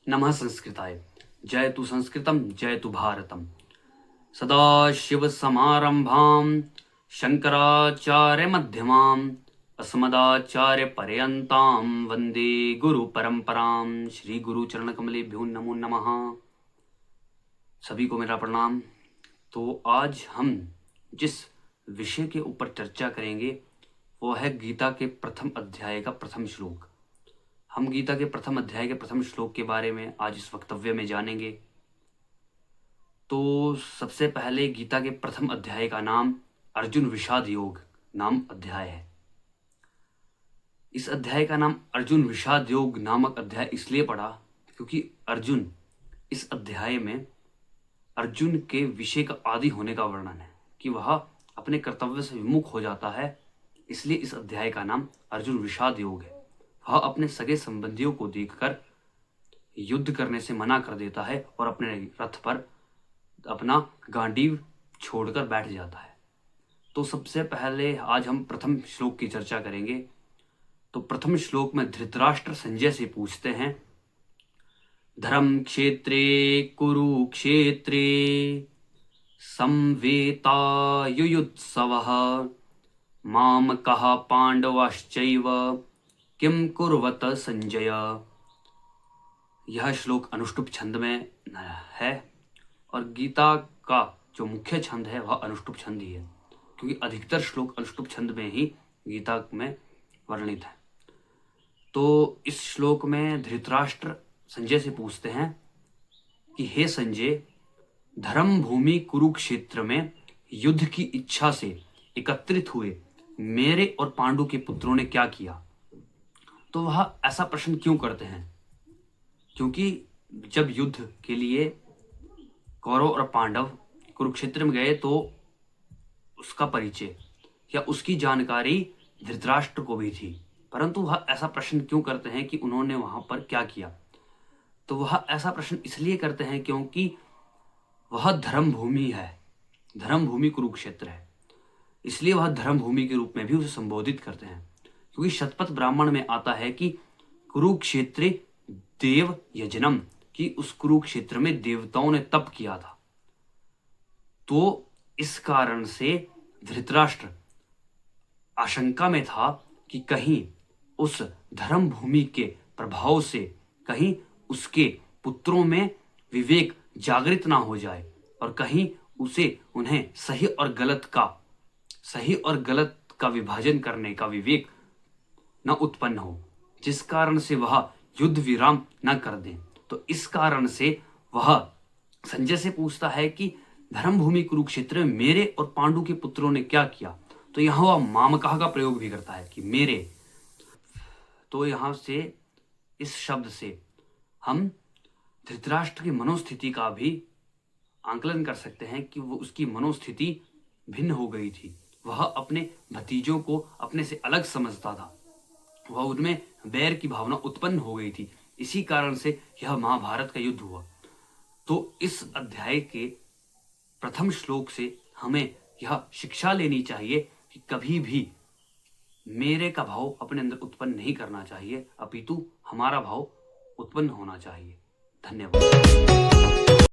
नमः संस्कृताय। जयतु संस्कृतं जयतु भारतम्। सदाशिवसमारम्भां शङ्कराचार्यमध्यमाम् अस्मदाचार्यपर्यन्तां वन्दे गुरुपरम्परां। श्री गुरुचरणकमलेभ्यो नमो नमः। सभी को मेरा प्रणाम। तो आज हम जिस विषय के ऊपर चर्चा करेंगे वो है गीता के प्रथम अध्याय का प्रथम श्लोक। हम गीता के प्रथम अध्याय के प्रथम श्लोक के बारे में आज इस वक्तव्य में जानेंगे। तो सबसे पहले गीता के प्रथम अध्याय का नाम अर्जुन विषाद योग नाम अध्याय है। इस अध्याय का नाम अर्जुन विषाद योग नामक अध्याय इसलिए पड़ा क्योंकि अर्जुन इस अध्याय में अर्जुन के विषय का आदी होने का वर्णन है कि वह अपने कर्तव्य से विमुख हो जाता है। इसलिए इस अध्याय का नाम अर्जुन विषाद योग है। वह अपने सगे संबंधियों को देखकर युद्ध करने से मना कर देता है और अपने रथ पर अपना गांडीव छोड़कर बैठ जाता है। तो सबसे पहले आज हम प्रथम श्लोक की चर्चा करेंगे। तो प्रथम श्लोक में धृतराष्ट्र संजय से पूछते हैं, धर्म क्षेत्रे कुरुक्षेत्रे संवेतायुयुत्सवः मामकः पांडवश्चैव किम कुर्वत संजय। यह श्लोक अनुष्टुप छंद में है और गीता का जो मुख्य छंद है वह अनुष्टुप छंद ही है, क्योंकि अधिकतर श्लोक अनुष्टुप छंद में ही गीता में वर्णित है। तो इस श्लोक में धृतराष्ट्र संजय से पूछते हैं कि हे संजय, धर्म भूमि कुरुक्षेत्र में युद्ध की इच्छा से एकत्रित हुए मेरे और पांडु के पुत्रों ने क्या किया। तो वह ऐसा प्रश्न क्यों करते हैं? क्योंकि जब युद्ध के लिए कौरव और पांडव कुरुक्षेत्र में गए तो उसका परिचय या उसकी जानकारी धृतराष्ट्र को भी थी, परंतु वह ऐसा प्रश्न क्यों करते हैं कि उन्होंने वहां पर क्या किया। तो वह ऐसा प्रश्न इसलिए करते हैं क्योंकि वह धर्म भूमि है, धर्म भूमि कुरुक्षेत्र है, इसलिए वह धर्म भूमि के रूप में भी उसे संबोधित करते हैं। क्योंकि शतपथ ब्राह्मण में आता है कि कुरुक्षेत्र देव यजनम, कि उस कुरुक्षेत्र में देवताओं ने तप किया था। तो इस कारण से धृतराष्ट्र आशंका में था कि कहीं उस धर्म भूमि के प्रभाव से कहीं उसके पुत्रों में विवेक जागृत ना हो जाए और कहीं उन्हें सही और गलत का विभाजन करने का विवेक न उत्पन्न हो, जिस कारण से वह युद्ध विराम न कर दें। तो इस कारण से वह संजय से पूछता है कि धर्म भूमि कुरुक्षेत्र में मेरे और पांडु के पुत्रों ने क्या किया। तो यहां वह मामकः का प्रयोग भी करता है कि मेरे। तो यहां से इस शब्द से हम धृतराष्ट्र की मनोस्थिति का भी आंकलन कर सकते हैं कि वो उसकी मनोस्थिति भिन्न हो गई थी। वह अपने भतीजों को अपने से अलग समझता था, वह उनमें बैर की भावना उत्पन्न हो गई थी। इसी कारण से यह महाभारत का युद्ध हुआ। तो इस अध्याय के प्रथम श्लोक से हमें यह शिक्षा लेनी चाहिए कि कभी भी मेरे का भाव अपने अंदर उत्पन्न नहीं करना चाहिए, अपितु हमारा भाव उत्पन्न होना चाहिए। धन्यवाद।